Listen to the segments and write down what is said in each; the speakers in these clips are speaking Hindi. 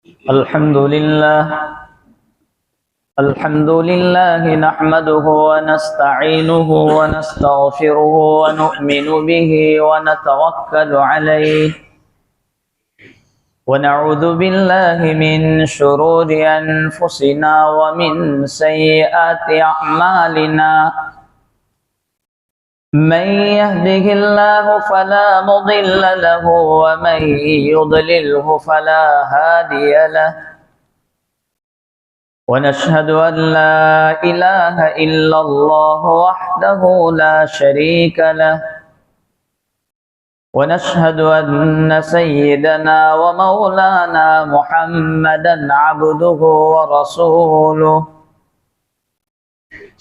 अल्हम्दुलिल्लाह नहमदुहु व नस्तईनुहु व नस्तगफिरुहु व नु'मिनु बिहि व नतवक्कलु अलैहि व नऊज़ु बिल्लाहि मिन शुरूरि अनफुसिना व मिन सय्यिआति अअमालिना। मन यहदिहिल्लाहु फला मुदिल्ल लहु व मन युद्लिल्हु फला हादिय लहु। वनशहदु अन ला इलाहा इल्लल्लाह वहदहु ला शरीक लह वनशहदु अन्न सय्यदना व मौलाना मुहम्मदन अब्दुहु व रसूलुहु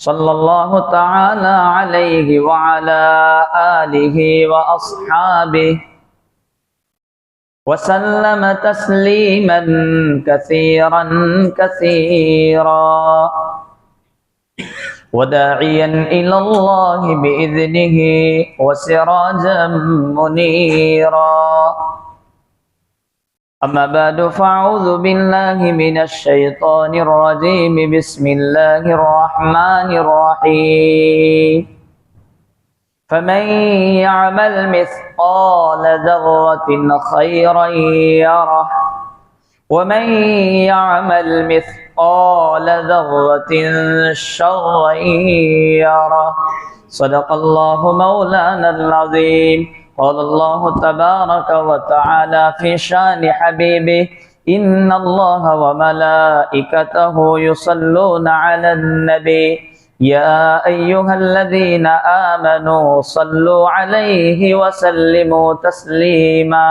सल्लल्लाहु तआला अलैहि व अला आलिहि व अस्हाबिहि वसल्लम तस्लीमन कसीरन कसीरा वदाइयन इलल्लाहि बिइज़निहि वसिराजम मुनीरा। अम्मा बअदु फ़अऊज़ु बिल्लाहि मिनश शैतानिर रजीम। बिस्मिल्लाहिर रहमानिर रहीम। फमन यअमल मिस्क़ाल ज़र्रतिन खैरन यरह वमन यअमल मिस्क़ाल ज़र्रतिन शर्रन यरह। सदक़ल्लाहु मौलानल अज़ीम। क़ालल्लाहु तबारक व तआला फ़ी शानि हबीबिहि इन्नल्लाह व मलाइकतहु युसल्लूना अलन नबी या अय्युहल्लज़ीना आमनू सल्लु अलैहि व सल्लिमू तस्लीमा।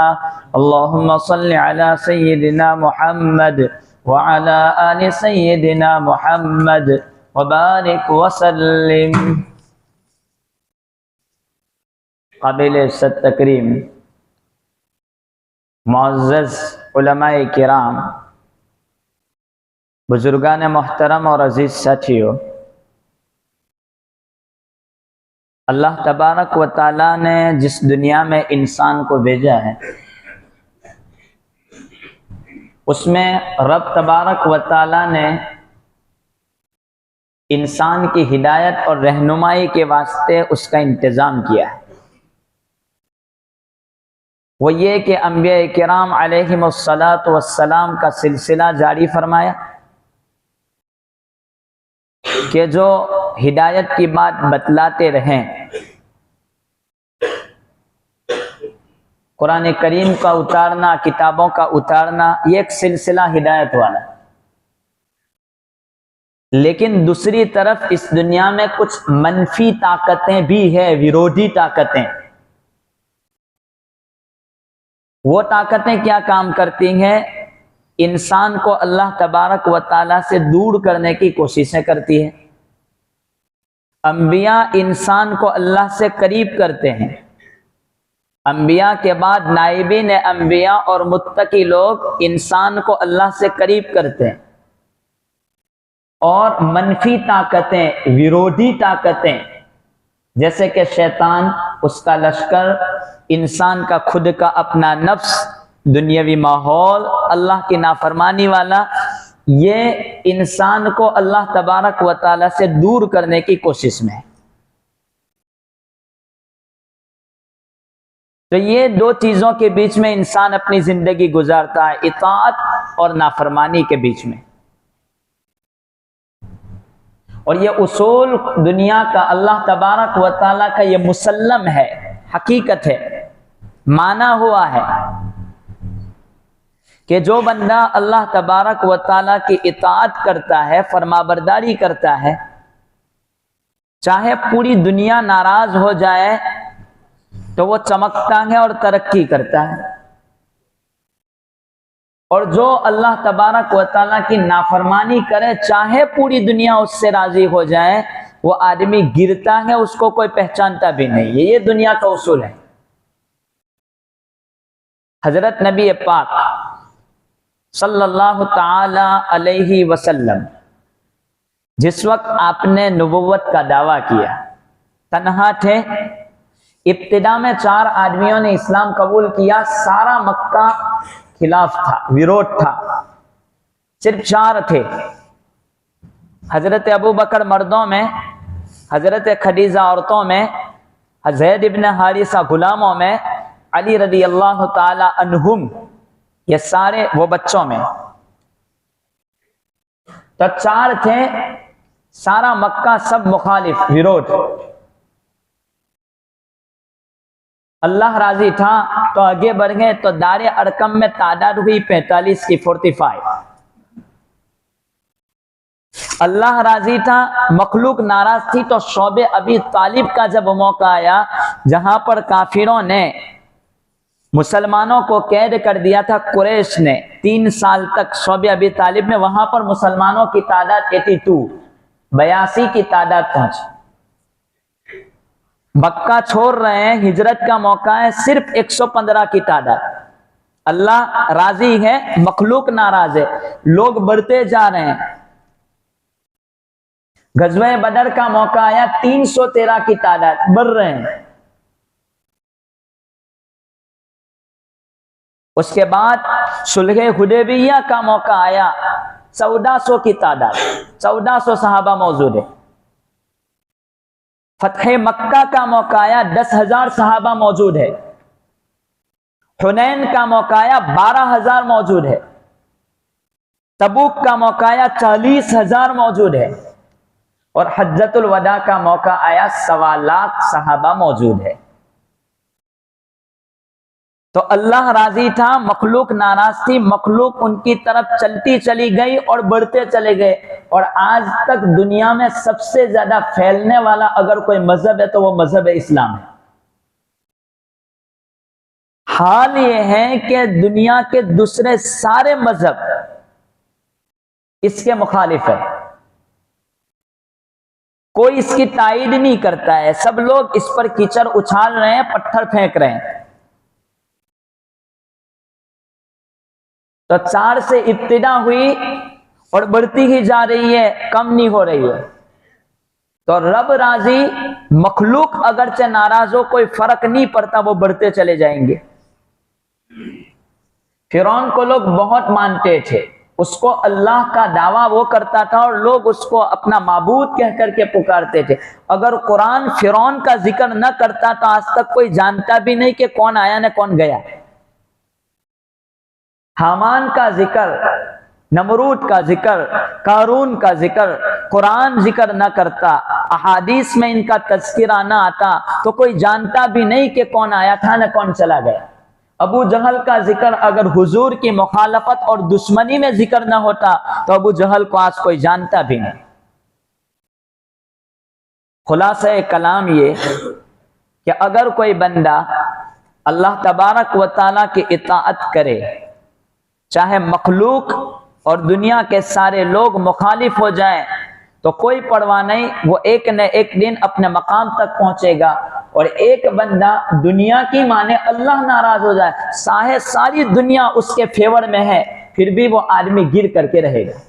अल्लाहुम्मा सल्लि अला सय्यिदिना मुहम्मद व अला आलि सय्यिदिना मुहम्मद व बारिक व सल्लिम। काबिल-ए-इज़्ज़त तकरीम मुअज़्ज़ज़ उलमाए किराम, बुजुर्गान मोहतरम और अजीज साथियों, अल्लाह तबारक व ताला ने जिस दुनिया में इंसान को भेजा है उसमें रब तबारक व ताला ने इंसान की हिदायत और रहनुमाई के वास्ते उसका इंतज़ाम किया है। वो ये कि अंबिया किराम अलैहिमुस्सलातु वस्सलाम का सिलसिला जारी फरमाया कि जो हिदायत की बात बतलाते रहें। कुरान करीम का उतारना, किताबों का उतारना, ये एक सिलसिला हिदायत वाला। लेकिन दूसरी तरफ इस दुनिया में कुछ मनफी ताकतें भी है, विरोधी ताकतें। वो ताकतें क्या काम करती हैं? इंसान को अल्लाह तबारक व ताला से दूर करने की कोशिशें करती है। अंबिया इंसान को अल्लाह से करीब करते हैं। अंबिया के बाद नाइबीन अंबिया और मुत्तकी लोग इंसान को अल्लाह से करीब करते हैं। और मनफी ताकतें, विरोधी ताकतें, जैसे कि शैतान, उसका लश्कर, इंसान का खुद का अपना नफ्स, दुनियावी माहौल, अल्लाह की नाफरमानी वाला, ये इंसान को अल्लाह तबारक व ताला से दूर करने की कोशिश में है। तो ये दो चीजों के बीच में इंसान अपनी जिंदगी गुजारता है, इताअत और नाफरमानी के बीच में। और ये उसूल दुनिया का, अल्लाह तबारक व ताला का ये मुसल्लम है, हकीकत है, माना हुआ है कि जो बंदा अल्लाह तबारक व ताला की इताअत करता है, फरमाबरदारी करता है, चाहे पूरी दुनिया नाराज हो जाए तो वो चमकता है और तरक्की करता है। और जो अल्लाह तबारक व ताला की नाफरमानी करे, चाहे पूरी दुनिया उससे राजी हो जाए, वो आदमी गिरता है, उसको कोई पहचानता भी नहीं है। ये दुनिया का उसूल है। हजरत नबी पाक सल्लल्लाहु ताला अलैहि वसल्लम जिस वक्त आपने नबुव्वत का दावा किया, तन्हा थे। इब्तिदा में 4 आदमियों ने इस्लाम कबूल किया। सारा मक्का खिलाफ था, विरोध था। सिर्फ 4 थे। हजरत अबू बकर मर्दों में, हजरत खदीजा औरतों में, ज़ैद इब्न हारिसा गुलामों में, अली रदी अल्लाह ताला अन्हुम ये सारे वो बच्चों में। तो 4 थे, सारा मक्का सब मुखालिफ, विरोध। अल्लाह राजी था तो आगे बढ़ गए। तो दारे अरकम में तादाद हुई 45 की, 45। अल्लाह राजी था, मखलूक नाराज थी। तो शौबे अबी तालिब का जब मौका आया, जहां पर काफिरों ने मुसलमानों को कैद कर दिया था, कुरैश ने 3 साल तक शौबे अबी तालिब में, वहां पर मुसलमानों की तादाद 82 की तादाद पहुंची। मक्का छोड़ रहे हैं, हिजरत का मौका है, सिर्फ 115 की तादाद। अल्लाह राजी है, मखलूक नाराज है, लोग बढ़ते जा रहे हैं। गज़वे बदर का मौका आया, 313 की तादाद, बढ़ रहे हैं। उसके बाद सुलह हुदैबिया का मौका आया, 1400 की तादाद, 1400 सहाबा मौजूद है। फतह मक्का का मौका आया, 10,000 सहाबा मौजूद है। हुनैन का मौका आया, 12,000 मौजूद है। तबूक का मौका आया, 40,000 मौजूद है। और हज्जतुल वदा का मौका आया, 1.25 लाख सहाबा मौजूद है। तो अल्लाह राजी था, मखलूक नाराज थी, मखलूक उनकी तरफ चलती चली गई और बढ़ते चले गए। और आज तक दुनिया में सबसे ज्यादा फैलने वाला अगर कोई मजहब है तो वो मजहब इस्लाम है। हाल ये है कि दुनिया के दूसरे सारे मजहब इसके मुखालिफ है, कोई इसकी तायीद नहीं करता है। सब लोग इस पर कीचड़ उछाल रहे हैं, पत्थर फेंक रहे हैं। तो 4 से इब्तिदा हुई और बढ़ती ही जा रही है, कम नहीं हो रही है। तो रब राजी, मखलूक अगरचे नाराज हो, कोई फर्क नहीं पड़ता, वो बढ़ते चले जाएंगे। फिरौन को लोग बहुत मानते थे, उसको अल्लाह का दावा वो करता था और लोग उसको अपना माबूद कह करके पुकारते थे। अगर कुरान फिरौन का जिक्र न करता तो आज तक कोई जानता भी नहीं कि कौन आया न कौन गया। हामान का जिक्र, नमरूद का जिक्र, कारून का जिक्र कुरान जिक्र न करता, अहादीस में इनका तज़किरा न आता, तो कोई जानता भी नहीं कि कौन आया था न कौन चला गया। अबू जहल का जिक्र अगर हुजूर की मुखालफत और दुश्मनी में जिक्र न होता तो अबू जहल को आज कोई जानता भी नहीं। खुलासा कलाम ये कि अगर कोई बंदा अल्लाह तबारक व तआला की इताअत करे, चाहे मखलूक और दुनिया के सारे लोग मुखालिफ हो जाएं, तो कोई परवाह नहीं, वो एक न एक दिन अपने मकाम तक पहुंचेगा। और एक बंदा दुनिया की माने अल्लाह नाराज हो जाए, सारी दुनिया उसके फेवर में है, फिर भी वो आदमी गिर करके रहेगा।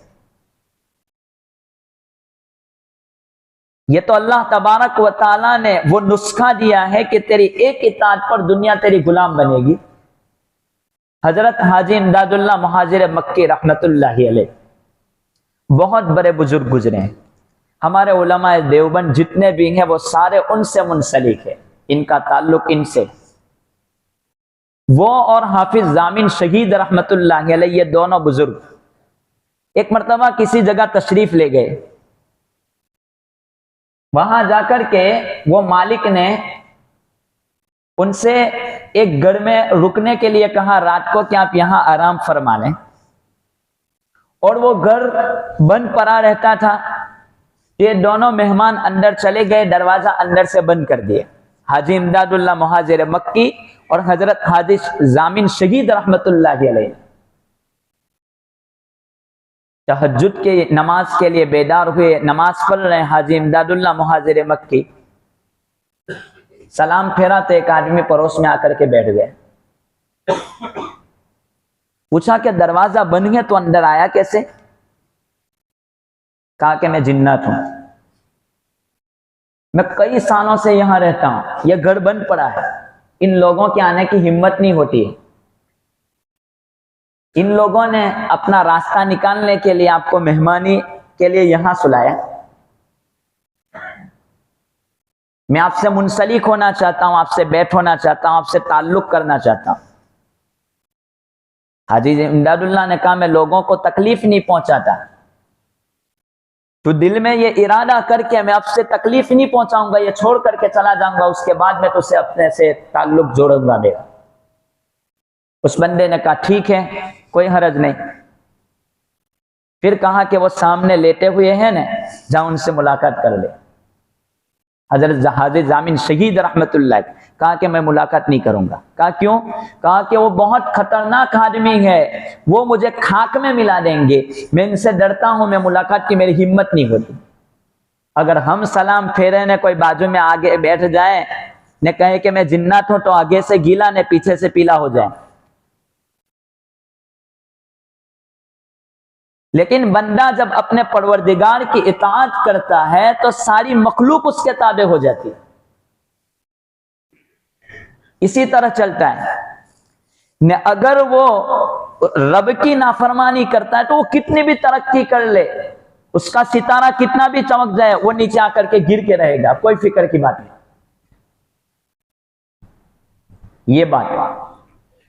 ये तो अल्लाह तबारक व तआला ने वो नुस्खा दिया है कि तेरी एक इताअत पर दुनिया तेरी गुलाम बनेगी। हजरत हाजी इमदादुल्लाह मुहाजिर मक्की रहमतुल्लाहि अलैह बहुत बड़े बुजुर्ग गुजरे हैं। हमारे उलमा देवबंद जितने भी हैं वो सारे उनसे मुंसलिक है, इनका ताल्लुक इनसे। वो और हाफिज जामिन शहीद रहमतुल्लाहि अलैह, ये दोनों बुजुर्ग एक मर्तबा किसी जगह तशरीफ ले गए। वहां जाकर के वो मालिक ने उनसे एक घर में रुकने के लिए कहा, रात को कि आप यहां आराम फरमा लें। और वो घर बंद पड़ा रहता था। ये दोनों मेहमान अंदर चले गए, दरवाजा अंदर से बंद कर दिए। हाजी इमदादुल्लाह मुहाजिर मक्की और हजरत हाजी जामिन शहीद रहमतुल्लाहि अलैह तहज्जुद के नमाज के लिए बेदार हुए, नमाज पढ़ रहे। हाजी इमदादुल्लाह मुहाजिर मक्की सलाम फेरा तो एक आदमी पड़ोस में आकर के बैठ गए। पूछा कि दरवाजा बंद है तो अंदर आया कैसे? कहा कि मैं जिन्नत हूं, मैं कई सालों से यहां रहता हूं, यह घर बंद पड़ा है, इन लोगों के आने की हिम्मत नहीं होती है। इन लोगों ने अपना रास्ता निकालने के लिए आपको मेहमानी के लिए यहां सुलाया। मैं आपसे मुंसलिक होना चाहता हूं, आपसे बैठ होना चाहता हूं, आपसे ताल्लुक करना चाहता हूं। हाजी इमदादुल्लाह ने कहा मैं लोगों को तकलीफ नहीं पहुंचाता, तो दिल में ये इरादा करके मैं आपसे तकलीफ नहीं पहुंचाऊंगा, ये छोड़ करके चला जाऊंगा, उसके बाद मैं तुझसे अपने से ताल्लुक जोड़ूंगा मेरा। उस बंदे ने कहा ठीक है, कोई हरज नहीं। फिर कहा कि वो सामने लेटे हुए हैं ना, जाओ उनसे मुलाकात कर ले। हजरत हाजी जामिन शहीद रहमतुल्लाह कहा कि मैं मुलाकात नहीं करूंगा। कहा क्यों? कहा कि वो बहुत खतरनाक आदमी है, वो मुझे खाक में मिला देंगे, मैं इनसे डरता हूं, मैं मुलाकात की मेरी हिम्मत नहीं होती। अगर हम सलाम फेरे ने कोई बाजू में आगे बैठ जाए ने कहे कि मैं जिन्नात हूं, तो आगे से गीला ने पीछे से पीला हो जाए। लेकिन बंदा जब अपने परवरदिगार की इताअत करता है तो सारी मखलूक उसके ताबे हो जाती है। इसी तरह चलता है न, अगर वो रब की नाफरमानी करता है तो वो कितनी भी तरक्की कर ले, उसका सितारा कितना भी चमक जाए, वो नीचे आकर के गिर के रहेगा, कोई फिक्र की बात नहीं। ये बात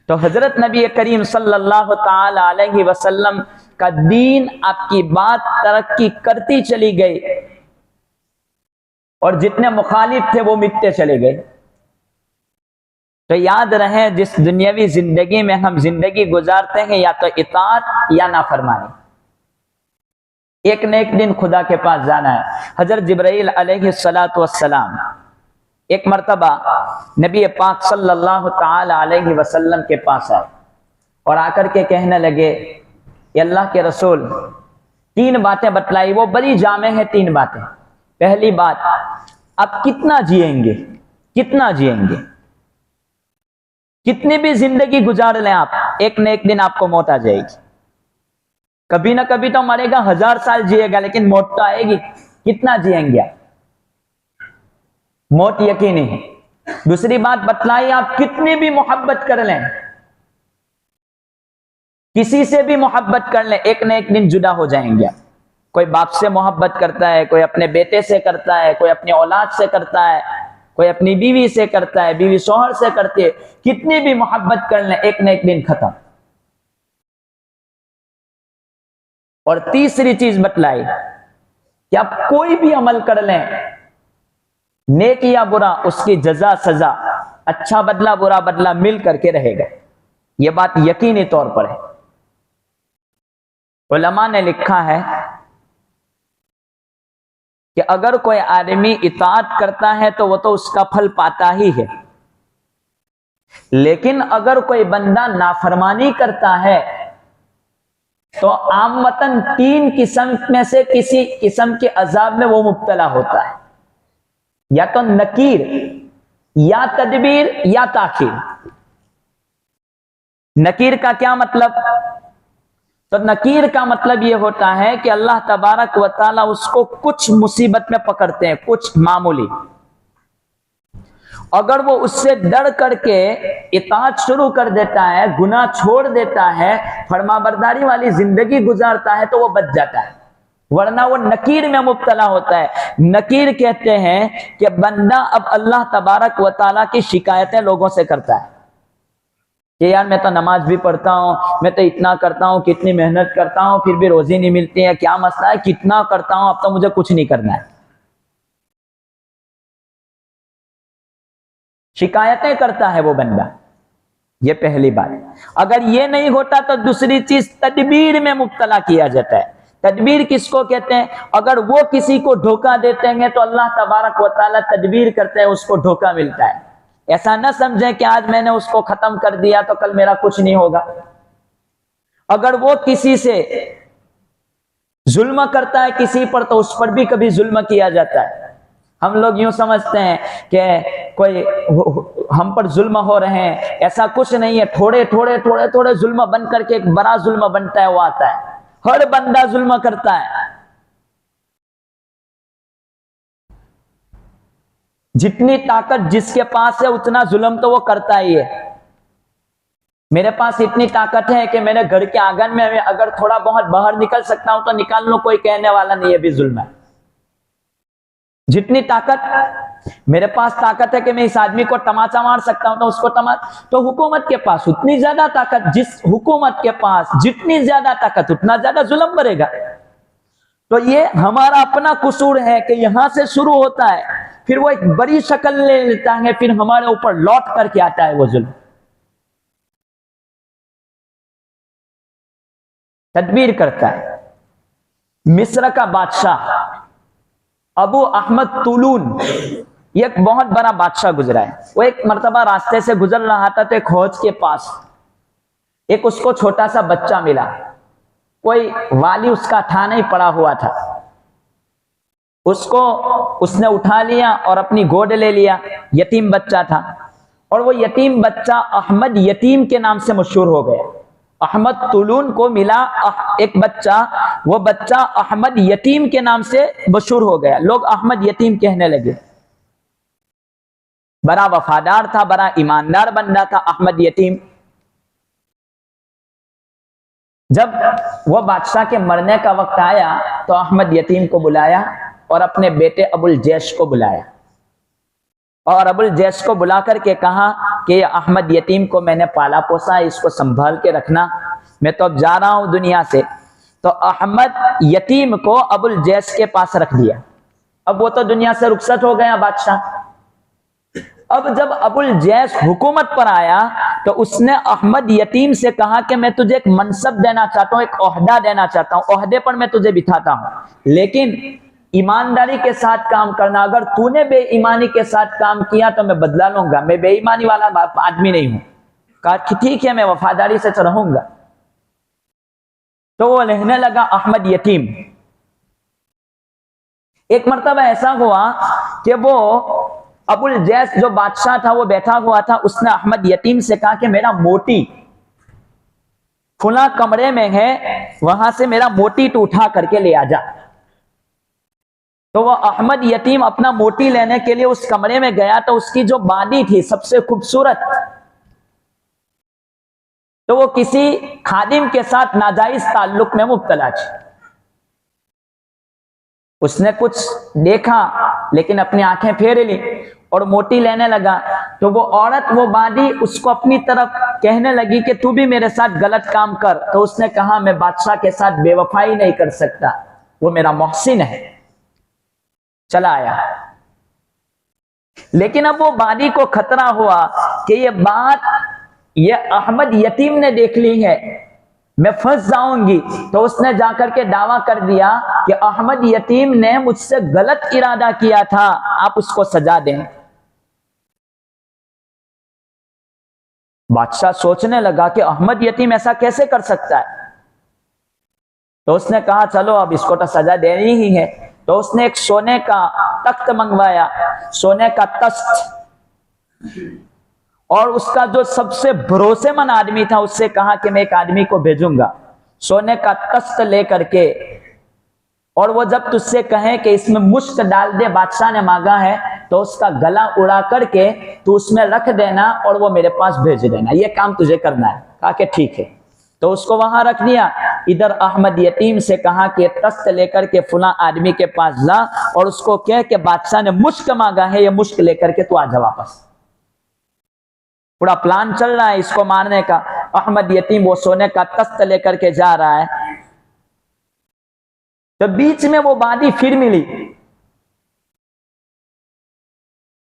तो हजरत नबी करीम सल्लल्लाहु ताला अलैहि वसल्लम का दीन, आपकी बात तरक्की करती चली गई और जितने मुखालिफ थे वो मिटते चले गए। तो याद रहे, जिस दुनियावी जिंदगी में हम जिंदगी गुजारते हैं, या तो इताअत या नाफरमानी। एक न एक दिन खुदा के पास जाना है। हजरत जिब्राइल अलैहिस्सलातु वस्सलाम एक मर्तबा नबी पाक सल्लल्लाहु ताला अलैहि वसल्लम के पास आए और आकर के कहने लगे, अल्लाह के रसूल, तीन बातें बतलाई, वो बड़ी जामे हैं तीन बातें। पहली बात, आप कितना जिएंगे, कितना जिएंगे, कितनी भी जिंदगी गुजार लें आप, एक न एक दिन आपको मौत आ जाएगी। कभी ना कभी तो मरेगा, 1000 साल जिएगा, लेकिन मौत तो आएगी। कितना जिएंगे आप, मौत यकीनी है। दूसरी बात बतलाई, आप कितनी भी मोहब्बत कर लें, किसी से भी मोहब्बत कर लें, एक न एक दिन जुदा हो जाएंगे। कोई बाप से मोहब्बत करता है, कोई अपने बेटे से करता है, कोई अपनी औलाद से करता है, कोई अपनी बीवी से करता है, बीवी शौहर से करती है। कितनी भी मोहब्बत कर लें, एक न एक दिन खत्म। और तीसरी चीज बतलाई कि आप कोई भी अमल कर लें, नेक या बुरा, उसकी जजा सजा, अच्छा बदला बुरा बदला मिल करके रहेगा। यह बात यकीनी तौर पर है। उलमा ने लिखा है कि अगर कोई आदमी इताअत करता है तो वो तो उसका फल पाता ही है, लेकिन अगर कोई बंदा नाफरमानी करता है तो आमतन 3 किस्म में से किसी किस्म के अजाब में वो मुब्तला होता है, या तो नकीर, या तदबीर, या ताखीर। नकीर का क्या मतलब? तो नकीर का मतलब यह होता है कि अल्लाह तबारक व ताला उसको कुछ मुसीबत में पकड़ते हैं, कुछ मामूली। अगर वो उससे डर करके इताअत शुरू कर देता है, गुनाह छोड़ देता है, फरमाबरदारी वाली जिंदगी गुजारता है, तो वो बच जाता है, वरना वो नकीर में मुब्तला होता है। नकीर कहते हैं कि बंदा अब अल्लाह तबारक व ताला की शिकायतें लोगों से करता है कि यार मैं तो नमाज भी पढ़ता हूं, मैं तो इतना करता हूं, कितनी मेहनत करता हूं, फिर भी रोजी नहीं मिलती है, क्या मसला है, कितना करता हूं, अब तो मुझे कुछ नहीं करना है। शिकायतें करता है वो बंदा। ये पहली बात। अगर ये नहीं होता तो दूसरी चीज, तदबीर में मुब्तला किया जाता है। तदबीर किसको कहते हैं? अगर वो किसी को धोखा देते हैं तो अल्लाह तबारक व ताला तदबीर करते हैं, उसको धोखा मिलता है। ऐसा न समझें कि आज मैंने उसको खत्म कर दिया तो कल मेरा कुछ नहीं होगा। अगर वो किसी से जुल्म करता है किसी पर, तो उस पर भी कभी जुल्म किया जाता है। हम लोग यूं समझते हैं कि कोई हम पर जुल्म हो रहे हैं, ऐसा कुछ नहीं है। थोड़े थोड़े थोड़े थोड़े जुल्म बन करके एक बड़ा जुल्म बनता है, वो आता है। हर बंदा जुल्म करता है। जितनी ताकत जिसके पास है उतना जुल्म तो वो करता ही है। मेरे पास इतनी ताकत है कि मेरे घर के आंगन में अगर थोड़ा बहुत बाहर निकल सकता हूं तो निकाल लो, कोई कहने वाला नहीं है, भी जुल्म है। जितनी ताकत मेरे पास ताकत है कि मैं इस आदमी को तमाचा मार सकता हूं तो उसको तो हुकूमत के पास उतनी ज्यादा ताकत, जिस हुकूमत के पास जितनी ज्यादा ताकत उतना ज्यादा जुल्म बढ़ेगा। तो ये हमारा अपना कसूर है कि यहां से शुरू होता है, फिर वो एक बड़ी शक्ल ले लेता है, फिर हमारे ऊपर लौट करके आता है वो जुल्म। तदबीर करता है। मिस्र का बादशाह अबू अहमद तुलून, ये एक बहुत बड़ा बादशाह गुजरा है। वो एक मर्तबा रास्ते से गुजर रहा था तो एक हौज के पास एक उसको छोटा सा बच्चा मिला। कोई वाली उसका था नहीं, पड़ा हुआ था। उसको उसने उठा लिया और अपनी गोद ले लिया। यतीम बच्चा था और वो यतीम बच्चा अहमद यतीम के नाम से मशहूर हो गया। अहमद तुलून को मिला एक बच्चा, वो बच्चा अहमद यतीम के नाम से मशहूर हो गया। लोग अहमद यतीम कहने लगे। बड़ा वफादार था, बड़ा ईमानदार बंदा था अहमद यतीम। जब वो बादशाह के मरने का वक्त आया तो अहमद यतीम को बुलाया और अपने बेटे अबुल जैश को बुलाया और अबुल जैश को बुला करके कहा कि अहमद यतीम को मैंने पाला पोसा है, इसको संभाल के रखना, मैं तो अब जा रहा हूं दुनिया से। तो अहमद यतीम को अबुल जैश के पास रख दिया। अब वो तो दुनिया से रुखसत हो गया बादशाह। अब जब अबुल जैश हुकूमत पर आया तो उसने अहमद यतीम से कहा कि मैं तुझे एक मनसब देना चाहता हूं, एक ओहदा देना चाहता हूं, ओहदे पर मैं तुझे बिठाता हूं, लेकिन ईमानदारी के साथ काम करना। अगर तूने बेईमानी के साथ काम किया तो मैं बदला लूंगा, मैं बेईमानी वाला आदमी नहीं हूं। कहा कि ठीक है, मैं वफादारी से रहूंगा। तो वो रहने लगा अहमद यतीम। एक मर्तबा ऐसा हुआ कि वो अबुल जैश जो बादशाह था वो बैठा हुआ था, उसने अहमद यतीम से कहा कि मेरा मोटी फुला कमरे में है, वहां से मेरा मोटी तो उठा करके ले आ जा। तो वो अहमद यतीम अपना मोटी लेने के लिए उस कमरे में गया तो उसकी जो बादी थी सबसे खूबसूरत, तो वो किसी खादिम के साथ नाजायज ताल्लुक में मुब्तला थी। उसने कुछ देखा लेकिन अपनी आंखें फेर ली और मोटी लेने लगा। तो वो औरत, वो बादी उसको अपनी तरफ कहने लगी कि तू भी मेरे साथ गलत काम कर। तो उसने कहा मैं बादशाह के साथ बेवफाई नहीं कर सकता, वो मेरा मोहसिन है। चला आया। लेकिन अब वो बादी को खतरा हुआ कि ये बात ये अहमद यतीम ने देख ली है, मैं फंस जाऊंगी। तो उसने जाकर के दावा कर दिया कि अहमद यतीम ने मुझसे गलत इरादा किया था, आप उसको सजा दें। बादशाह सोचने लगा कि अहमद यतीम ऐसा कैसे कर सकता है। तो उसने कहा चलो अब इसको तो सजा देनी ही है। तो उसने एक सोने का तख्त मंगवाया, सोने का तख्त, और उसका जो सबसे भरोसेमंद आदमी था उससे कहा कि मैं एक आदमी को भेजूंगा सोने का तख्त लेकर के, और वो जब तुझसे कहे कि इसमें मुश्क डाल दे, बादशाह ने मांगा है, तो उसका गला उड़ा करके तू उसमें रख देना और वो मेरे पास भेज देना, ये काम तुझे करना है। कहा कि ठीक है। तो उसको वहां रख दिया। इधर अहमद यतीम से कहा कि तख्त लेकर के फुला आदमी के पास जा और उसको कह के बादशाह ने मुश्क मांगा है, ये मुश्क लेकर के तू आ जा वापस। पूरा प्लान चल रहा है इसको मारने का। अहमद यतीम वो सोने का तख्त लेकर के जा रहा है तो बीच में वो बादी फिर मिली।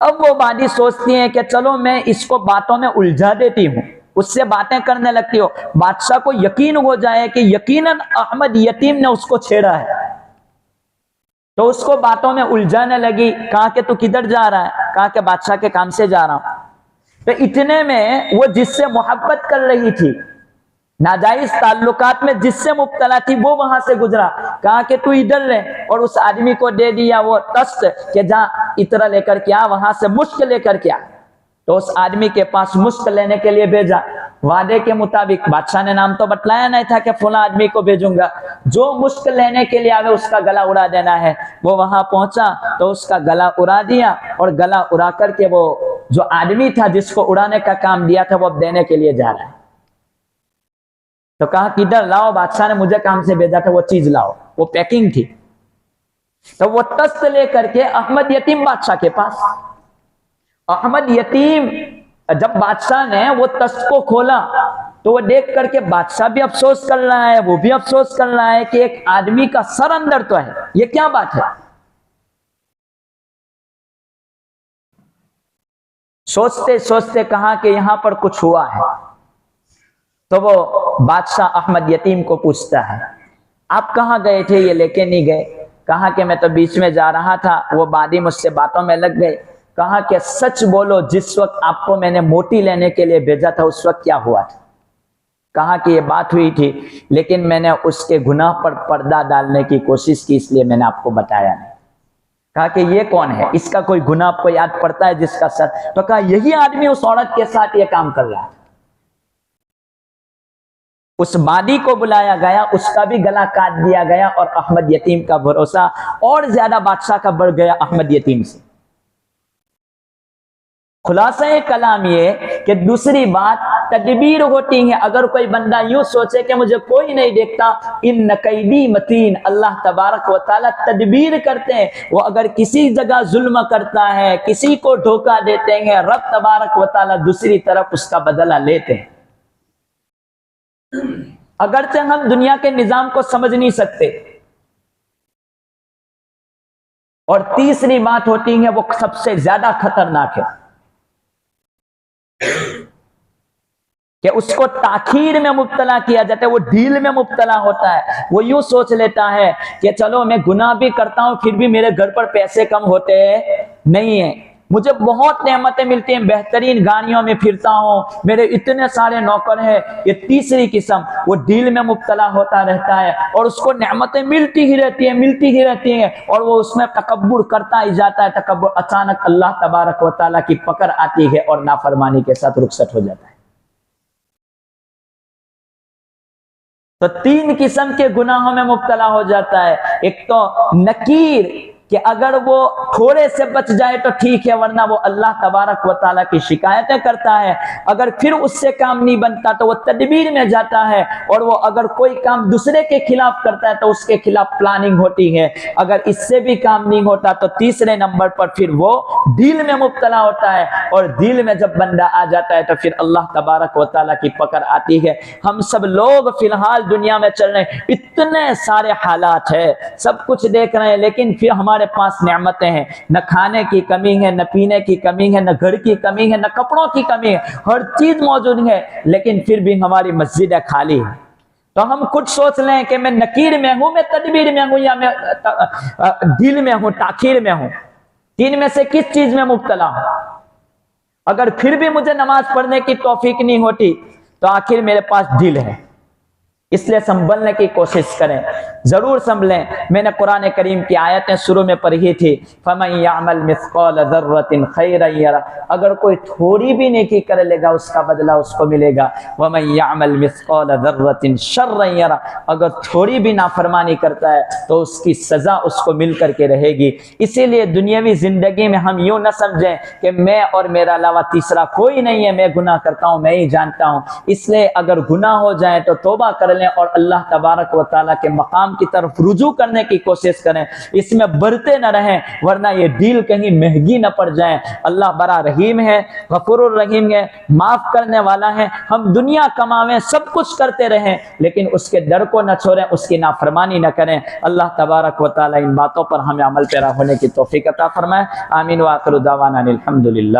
अब वो बादी सोचती है कि चलो मैं इसको बातों में उलझा देती हूं, उससे बातें करने लगती हो, बादशाह को यकीन हो जाए कि यकीनन अहमद यतीम ने उसको छेड़ा है। तो उसको बातों में उलझाने लगी। कहा कि तू किधर जा रहा है? कहा कि बादशाह के काम से जा रहा हूं। तो इतने में वो जिससे मोहब्बत कर रही थी, नाजायज ताल्लुकात में जिससे मुब्तला थी, वो वहां से गुजरा। कहा कि तू इधर रहे, और उस आदमी को दे दिया वो तख्त कि जा इतना लेकर क्या, वहां से मुश्क लेकर क्या। तो उस आदमी के पास मुश्क लेने के लिए भेजा। वादे के मुताबिक बादशाह ने नाम तो बतलाया नहीं था कि फला आदमी को भेजूंगा, जो मुश्क लेने के लिए आवे उसका गला उड़ा देना है। वो वहां पहुंचा तो उसका गला उड़ा दिया, और गला उड़ा करके वो जो आदमी था जिसको उड़ाने का काम दिया था वो अब देने के लिए जा रहा है। तो कहा किधर लाओ, बादशाह ने मुझे काम से भेजा था, वो चीज लाओ। वो पैकिंग थी। तो वो तस्त लेकर के अहमद यतीम बादशाह के पास। अहमद यतीम जब बादशाह ने वो तस्त को खोला तो वो देख करके बादशाह भी अफसोस कर रहा है, वो भी अफसोस कर रहा है कि एक आदमी का सर अंदर तो है, ये क्या बात है। सोचते सोचते कहा कि यहां पर कुछ हुआ है। तो वो बादशाह अहमद यतीम को पूछता है, आप कहां गए थे, ये लेके नहीं गए। कहा कि मैं तो बीच में जा रहा था, वो बादी मुझसे बातों में लग गए। कहा कि सच बोलो, जिस वक्त आपको मैंने मोती लेने के लिए भेजा था उस वक्त क्या हुआ था। कहा कि ये बात हुई थी, लेकिन मैंने उसके गुनाह पर पर्दा डालने की कोशिश की, इसलिए मैंने आपको बताया नहीं। कहा कि ये कौन है, इसका कोई गुनाह आपको याद पड़ता है जिसका सर। तो कहा यही आदमी उस औरत के साथ ये काम कर रहा है। उस बादी को बुलाया गया, उसका भी गला काट दिया गया और अहमद यतीम का भरोसा और ज्यादा बादशाह का बढ़ गया अहमद यतीम से। खुलासा कलाम ये कि दूसरी बात तदबीर होती है। अगर कोई बंदा यूं सोचे कि मुझे कोई नहीं देखता, इन नकैदी मतीन, अल्लाह तबारक व तआला तदबीर करते हैं। वो अगर किसी जगह जुल्म करता है, किसी को धोखा देते हैं, रब तबारक व तआला दूसरी तरफ उसका बदला लेते हैं। अगरचे हम दुनिया के निजाम को समझ नहीं सकते। और तीसरी बात होती है, वो सबसे ज्यादा खतरनाक है कि उसको ताखीर में मुब्तला किया जाता है, वो ढील में मुब्तला होता है। वो यूं सोच लेता है कि चलो मैं गुनाह भी करता हूं फिर भी मेरे घर पर पैसे कम होते नहीं है, मुझे बहुत नेमतें मिलती हैं, बेहतरीन गाड़ियों में फिरता हूं, मेरे इतने सारे नौकर हैं। ये तीसरी किस्म, वो ढील में मुब्तला होता रहता है और उसको नेमतें मिलती ही रहती हैं, मिलती ही रहती हैं, और वो उसमें तकब्बुर करता ही जाता है। तकब्बुर, अचानक अल्लाह तबारक व तआला की पकड़ आती है और नाफरमानी के साथ रुखसत हो जाता है। तो तीन किस्म के गुनाहों में मुब्तला हो जाता है। एक तो नकीर, कि अगर वो थोड़े से बच जाए तो ठीक है, वरना वो अल्लाह तबारक व तआला की शिकायतें करता है। अगर फिर उससे काम नहीं बनता तो वो तदबीर में जाता है, और वो अगर कोई काम दूसरे के खिलाफ करता है तो उसके खिलाफ प्लानिंग होती है। अगर इससे भी काम नहीं होता तो तीसरे नंबर पर फिर वो डील में मुब्तला होता है, और डील में जब बंदा आ जाता है तो फिर अल्लाह तबारक व तआला की पकड़ आती है। हम सब लोग फिलहाल दुनिया में चल रहे हैं, इतने सारे हालात है, सब कुछ देख रहे हैं, लेकिन फिर हमारे पास नेमतें हैं, न खाने की कमी है, न पीने की कमी है, न घर की कमी है, न कपड़ों की कमी है, हर चीज मौजूद है, लेकिन फिर भी हमारी मस्जिद खाली है। तो हम खुद सोच लें कि मैं नकीर में हूं, मैं तदबीर में हूं, या मैं डील में हूं, ताखीर में हूं, तीन में से किस चीज में मुब्तला हूं। अगर फिर भी मुझे नमाज पढ़ने की तौफीक नहीं होती तो आखिर मेरे पास डील है। इसलिए संभलने की कोशिश करें, जरूर संभलें। मैंने कुरान करीम की आयतें शुरू में पढ़ी थी, फमन यअमल मिस्काल ज़र्रतिन खैरन यरा, अगर कोई थोड़ी भी नेकी कर लेगा उसका बदला उसको मिलेगा। वमन यअमल मिस्काल ज़र्रतिन शर्रन यरा, अगर थोड़ी भी नाफरमानी करता है तो उसकी सजा उसको मिल करके रहेगी। इसीलिए दुनियावी जिंदगी में हम यूं न समझें कि मैं और मेरा अलावा तीसरा कोई नहीं है, मैं गुनाह करता हूं, मैं ही जानता हूं। इसलिए अगर गुनाह हो जाए तो तौबा कर और अल्लाह तबारक व तआला के मकाम की तरफ रुजू करने की कोशिश करें, इसमें बढ़ते न रहें, वरना ये डील कहीं महंगी न पड़ जाए। अल्लाह बड़ा रहीम है, गफूरुर रहीम है, माफ करने वाला है। हम दुनिया कमावें, सब कुछ करते रहें, लेकिन उसके डर को न छोड़ें, उसकी नाफरमानी न करें। अल्लाह तबारक व तआला इन बातों पर हमें अमल पैरा होने की तौफीक अता फरमाए। आमीन व आखिरु दावाना अनिल हम्दुलिल्लाह।